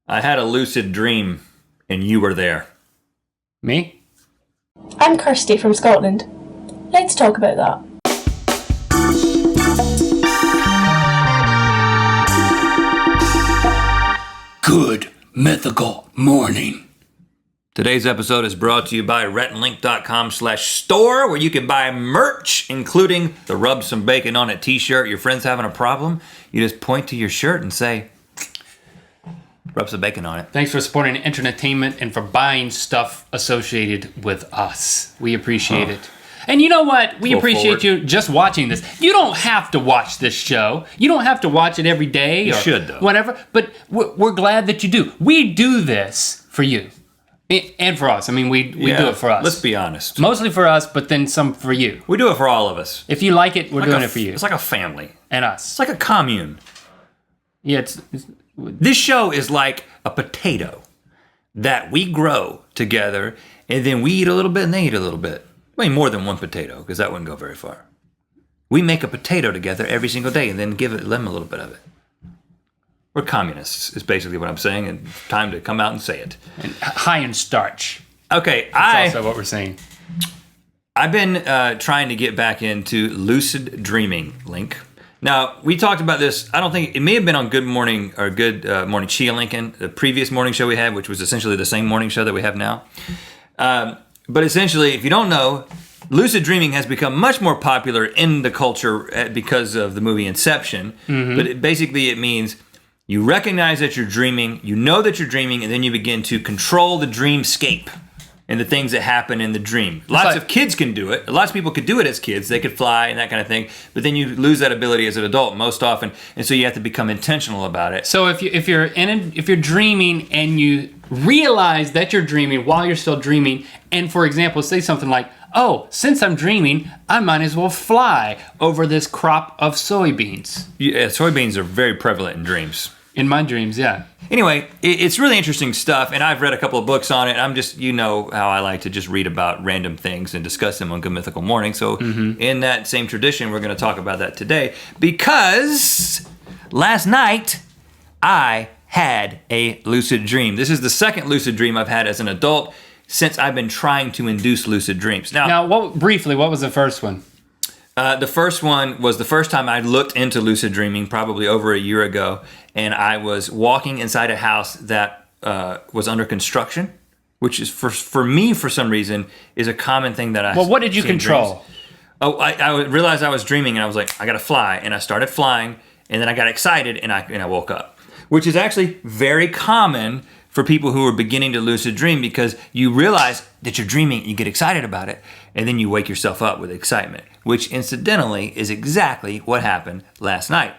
I had a lucid dream, and you were there. Me? I'm Kirsty from Scotland. Let's talk about that. Good mythical morning. Today's episode is brought to you by RhettandLink.com/store, where you can buy merch, including the Rub Some Bacon on It t-shirt. Your friend's having a problem, you just point to your shirt and say, rub some bacon on it. Thanks for supporting Internetainment and for buying stuff associated with us. We appreciate it. And you know what? We appreciate you just watching this. You don't have to watch this show. You don't have to watch it every day or should, though. Whatever. But we're glad that you do. We do this for you. And for us. I mean, we do it for us. Let's be honest. Mostly for us, but then some for you. We do it for all of us. If you like it, we're doing it for you. It's like a family. And us. It's like a commune. Yeah, This show is like a potato that we grow together, and then we eat a little bit and they eat a little bit. Way more than one potato, because that wouldn't go very far. We make a potato together every single day and then give them a little bit of it. We're communists, is basically what I'm saying, and time to come out and say it. and high in starch. Okay, That's also what we're saying. I've been trying to get back into lucid dreaming, Link. Now, we talked about this, I don't think, it may have been on Good Morning, or Good Morning Chia Lincoln, the previous morning show we had, which was essentially the same morning show that we have now. But essentially, if you don't know, lucid dreaming has become much more popular in the culture because of the movie Inception. Mm-hmm. But basically it means you recognize that you're dreaming, you know that you're dreaming, and then you begin to control the dreamscape and the things that happen in the dream. Lots of kids can do it. Lots of people could do it as kids. They could fly and that kind of thing. But then you lose that ability as an adult most often, and so you have to become intentional about it. So if you're dreaming and you realize that you're dreaming while you're still dreaming, and for example, say something like, "Oh, since I'm dreaming, I might as well fly over this crop of soybeans." Yeah, soybeans are very prevalent in dreams. In my dreams, yeah. Anyway, it's really interesting stuff, and I've read a couple of books on it. I'm just, you know how I like to just read about random things and discuss them on Good Mythical Morning. So in that same tradition, we're going to talk about that today, because last night I had a lucid dream. This is the second lucid dream I've had as an adult since I've been trying to induce lucid dreams. Now, what was the first one? The first one was the first time I looked into lucid dreaming, probably over a year ago, and I was walking inside a house that was under construction, which is, for me, for some reason, is a common thing that I Well, what did you control? Oh, I realized I was dreaming, and I was like, I gotta fly, and I started flying, and then I got excited, and I woke up, which is actually very common for people who are beginning to lucid dream, because you realize that you're dreaming, you get excited about it, and then you wake yourself up with excitement, which incidentally is exactly what happened last night.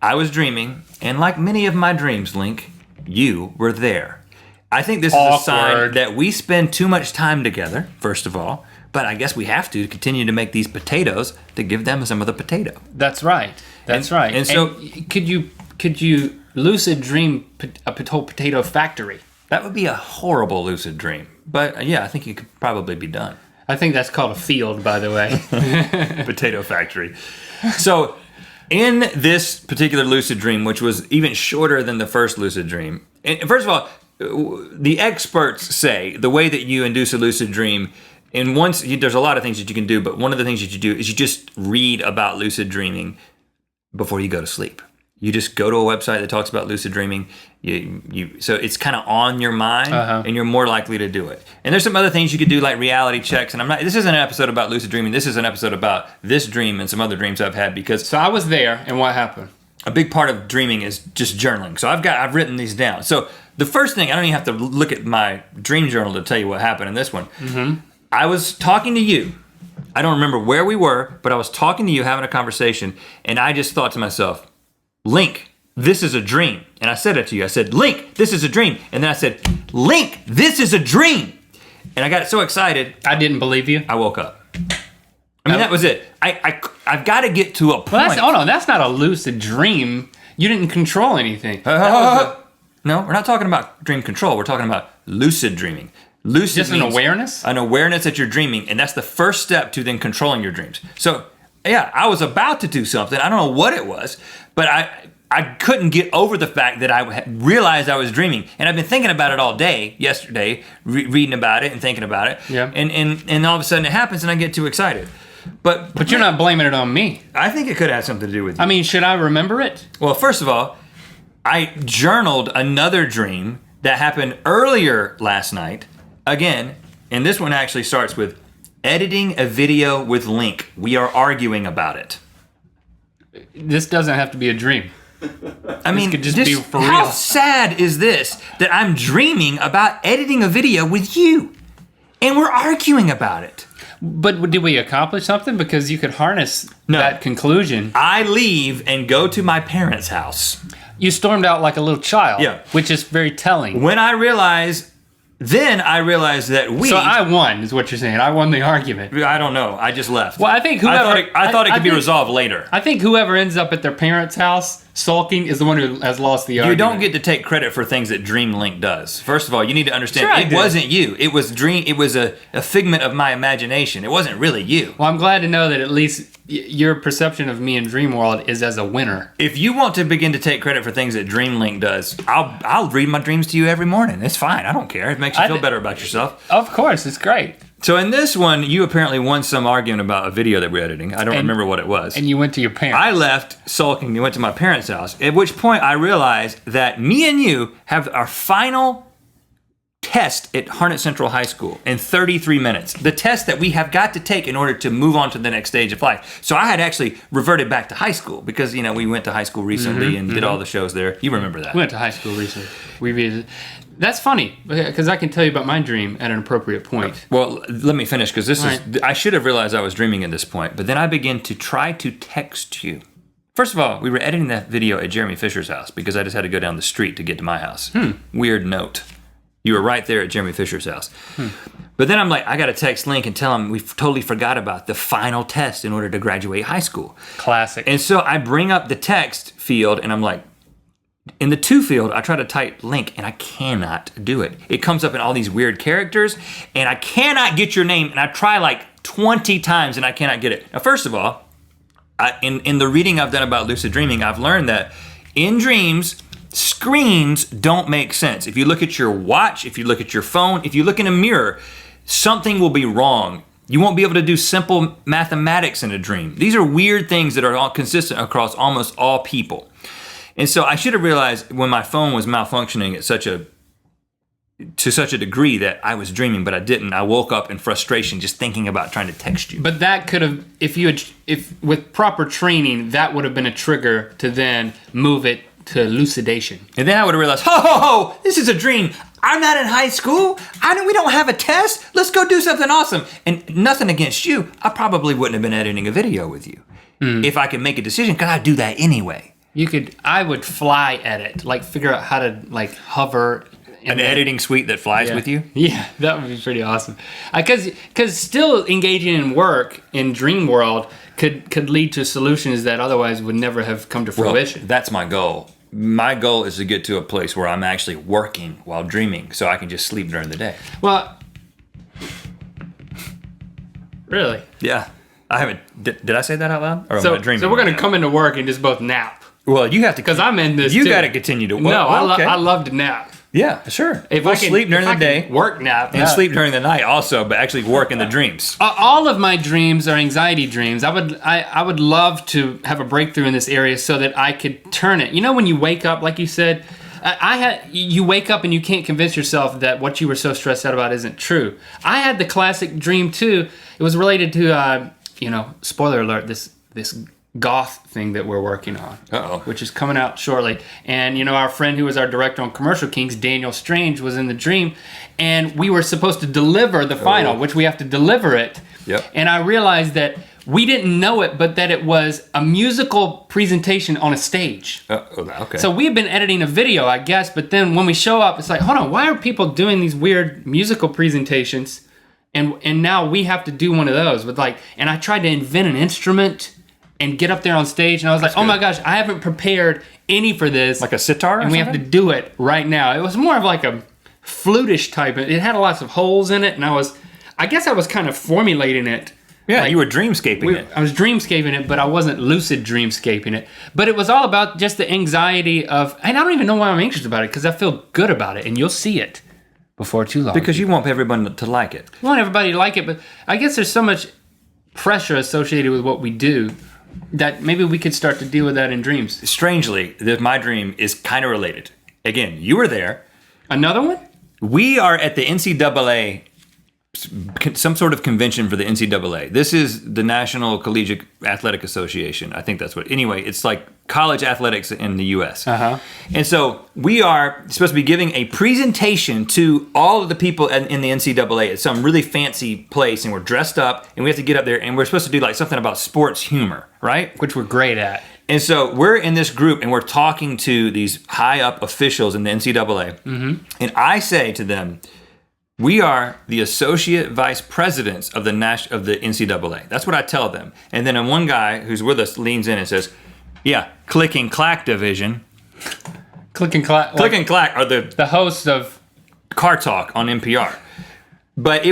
I was dreaming, and like many of my dreams, Link, you were there. I think this is a sign that we spend too much time together, first of all, but I guess we have to continue to make these potatoes to give them some of the potato. That's right. Right. And so, could you lucid dream a potato factory? That would be a horrible lucid dream. But yeah, I think it could probably be done. I think that's called a field, by the way. Potato factory. So in this particular lucid dream, which was even shorter than the first lucid dream, and first of all, the experts say the way that you induce a lucid dream, and there's a lot of things that you can do, but one of the things that you do is you just read about lucid dreaming before you go to sleep. You just go to a website that talks about lucid dreaming. So it's kind of on your mind, and you're more likely to do it. And there's some other things you could do, like reality checks. And this isn't an episode about lucid dreaming. This is an episode about this dream and some other dreams I've had, because So I was there, and what happened? a big part of dreaming is just journaling. So I've written these down. So the first thing, I don't even have to look at my dream journal to tell you what happened in this one. I was talking to you. I don't remember where we were, but I was talking to you, having a conversation, and I just thought to myself, Link, this is a dream. And I said it to you. I said, Link, this is a dream. And then I said, Link, this is a dream. And I got so excited. I didn't believe you. I woke up. I mean, that was it. I've got to get to a point. Well, hold on. That's not a lucid dream. You didn't control anything. No, we're not talking about dream control. We're talking about lucid dreaming. Lucid Just an awareness? An awareness that you're dreaming. And that's the first step to then controlling your dreams. So, yeah, I was about to do something. I don't know what it was, but I couldn't get over the fact that I realized I was dreaming. And I've been thinking about it all day, yesterday, reading about it and thinking about it. Yeah. And all of a sudden it happens and I get too excited. But you're not blaming it on me. I think it could have something to do with you. I mean, should I remember it? Well, first of all, I journaled another dream that happened earlier last night. Again, and this one actually starts with editing a video with Link. We are arguing about it. This doesn't have to be a dream. I mean, could just be for real. How sad is this that I'm dreaming about editing a video with you and we're arguing about it? But did we accomplish something? Because you could harness that conclusion. I leave and go to my parents' house. You stormed out like a little child, which is very telling. When I realized that we... So I won, is what you're saying. I won the argument. I don't know. I just left. Well, I think whoever... I thought it could be resolved later. I think whoever ends up at their parents' house sulking is the one who has lost the argument. You don't get to take credit for things that Dream Link does. First of all, you need to understand, it wasn't you. It was a figment of my imagination. It wasn't really you. Well, I'm glad to know that at least your perception of me in Dream World is as a winner. If you want to begin to take credit for things that Dream Link does, I'll read my dreams to you every morning. It's fine. I don't care. It makes you feel better about yourself. Of course. It's great. So in this one, you apparently won some argument about a video that we're editing. I don't remember what it was. And you went to your parents. I left sulking and went to my parents' house, at which point I realized that me and you have our final test at Harnett Central High School in 33 minutes. The test that we have got to take in order to move on to the next stage of life. So I had actually reverted back to high school because, we went to high school recently and did all the shows there. You remember that. We went to high school recently. That's funny because I can tell you about my dream at an appropriate point. Well, let me finish because I should have realized I was dreaming at this point, but then I began to try to text you. First of all, we were editing that video at Jeremy Fisher's house because I just had to go down the street to get to my house. Weird note. You were right there at Jeremy Fisher's house. But then I'm like, I got to text Link and tell him we totally forgot about the final test in order to graduate high school. Classic. And so I bring up the text field and I'm like, in the to field, I try to type Link and I cannot do it. It comes up in all these weird characters and I cannot get your name. And I try like 20 times and I cannot get it. Now, first of all, in the reading I've done about lucid dreaming, I've learned that in dreams, screens don't make sense. If you look at your watch, if you look at your phone, if you look in a mirror, something will be wrong. You won't be able to do simple mathematics in a dream. These are weird things that are all consistent across almost all people. And so I should have realized when my phone was malfunctioning to such a degree that I was dreaming, but I didn't. I woke up in frustration just thinking about trying to text you. But that could have, if with proper training, that would have been a trigger to then move it to elucidation. And then I would have realized, ho, this is a dream. I'm not in high school. We don't have a test. Let's go do something awesome. And nothing against you. I probably wouldn't have been editing a video with you if I could make a decision, because I'd do that anyway. I would fly edit, like figure out how to hover. An editing suite that flies with you? Yeah, that would be pretty awesome. Because still engaging in work in Dream World could lead to solutions that otherwise would never have come to fruition. Well, that's my goal. My goal is to get to a place where I'm actually working while dreaming so I can just sleep during the day. Well, really? Yeah. I haven't. Did I say that out loud? Or am I dreaming? So we're going to come into work and just both nap. Well, you have to. Because I'm in this You too. got to continue to work. No, okay. I love to nap. Yeah, sure. If we'll I can sleep during the day. Work nap. And sleep during the night also, but actually work in the dreams. All of my dreams are anxiety dreams. I would love to have a breakthrough in this area so that I could turn it. You know, when you wake up, like you said, you wake up and you can't convince yourself that what you were so stressed out about isn't true. I had the classic dream too. It was related to, spoiler alert, this goth thing that we're working on, which is coming out shortly. And our friend who was our director on Commercial Kings, Daniel Strange, was in the dream, and we were supposed to deliver the final, which we have to deliver it. Yep. And I realized that we didn't know it, but that it was a musical presentation on a stage. Okay. So we had been editing a video, I guess, but then when we show up, it's like, hold on, why are people doing these weird musical presentations? And now we have to do one of those with and I tried to invent an instrument and get up there on stage, and I was like, oh my gosh, I haven't prepared any for this. Like a sitar or and we have to do it right now. It was more of like a flutish type. It had lots of holes in it, and I guess I was kind of formulating it Yeah, Like, you were dreamscaping it. I was dreamscaping it, but I wasn't lucid dreamscaping it. But it was all about just the anxiety of, and I don't even know why I'm anxious about it, because I feel good about it, and you'll see it before too long. Because you want everyone to like it. I want everybody to like it, but I guess there's so much pressure associated with what we do that maybe we could start to deal with that in dreams. Strangely, my dream is kind of related. Again, you were there. Another one? We are at the NCAA, some sort of convention for the NCAA. This is the National Collegiate Athletic Association. I think that's what. Anyway, it's like college athletics in the U.S. Uh-huh. And so we are supposed to be giving a presentation to all of the people in the NCAA at some really fancy place, and we're dressed up, and we have to get up there, and we're supposed to do like something about sports humor, right? Which we're great at. And so we're in this group, and we're talking to these high-up officials in the NCAA, and I say to them, we are the associate vice presidents of the NCAA. That's what I tell them. And then one guy who's with us leans in and says, yeah, Click and Clack division. Click and Clack. Click and Clack are the hosts of Car Talk on NPR. But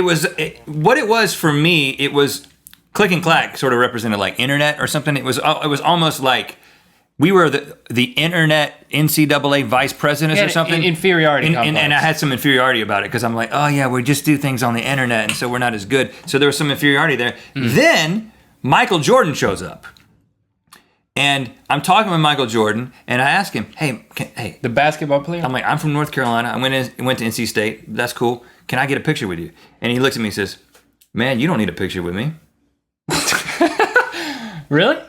what it was for me, it was Click and Clack sort of represented like internet or something. It was almost like we were the internet NCAA vice presidents or something. Inferiority complex. And I had some inferiority about it because I'm like, oh yeah, we just do things on the internet, and so we're not as good. So there was some inferiority there. Then Michael Jordan shows up. And I'm talking with Michael Jordan, and I ask him, hey. The basketball player? I'm like, I'm from North Carolina. I went to NC State. That's cool. Can I get a picture with you? And he looks at me and says, man, you don't need a picture with me. Really?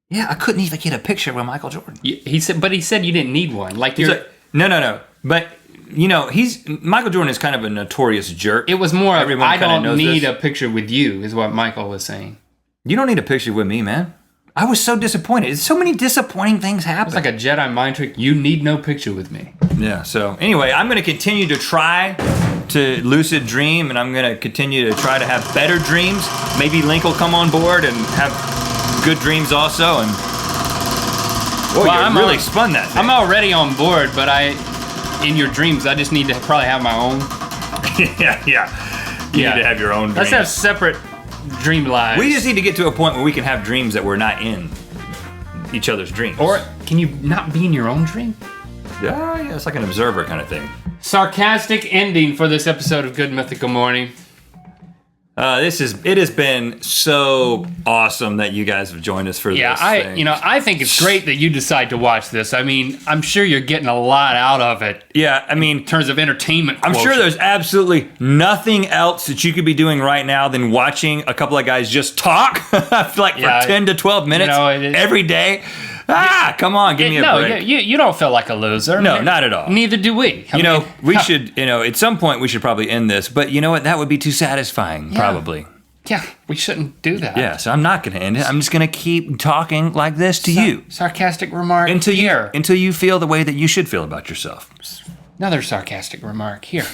Yeah, I couldn't even get a picture with Michael Jordan. He said you didn't need one. Like He's like, no. But Michael Jordan is kind of a notorious jerk. It was more of, Everyone I kinda don't knows need this. a picture with you, is what Michael was saying. You don't need a picture with me, man. I was so disappointed. So many disappointing things happen. It's like a Jedi mind trick. You need no picture with me. Yeah, so anyway, I'm going to continue to try to lucid dream, and I'm going to continue to try to have better dreams. Maybe Link will come on board and have good dreams also. And you spun that thing. I'm already on board, but in your dreams, I just need to probably have my own. yeah. You need to have your own dreams. Let's have separate dream lives. We just need to get to a point where we can have dreams that we're not in each other's dreams. Or can you not be in your own dream? Yeah, it's like an observer kind of thing. Sarcastic ending for this episode of Good Mythical Morning. It has been so awesome that you guys have joined us for this thing. I think it's great that you decide to watch this. I mean, I'm sure you're getting a lot out of it. Yeah, I mean, in terms of entertainment. I'm sure there's absolutely nothing else that you could be doing right now than watching a couple of guys just talk for 10 to 12 minutes every day. Come on, give me a break. You don't feel like a loser. No, not at all. Neither do we. We should, at some point we should probably end this, but you know what? That would be too satisfying, probably. Yeah, we shouldn't do that. Yeah, so I'm not going to end it. I'm just going to keep talking like this to you. Sarcastic remark until you feel the way that you should feel about yourself. Another sarcastic remark here.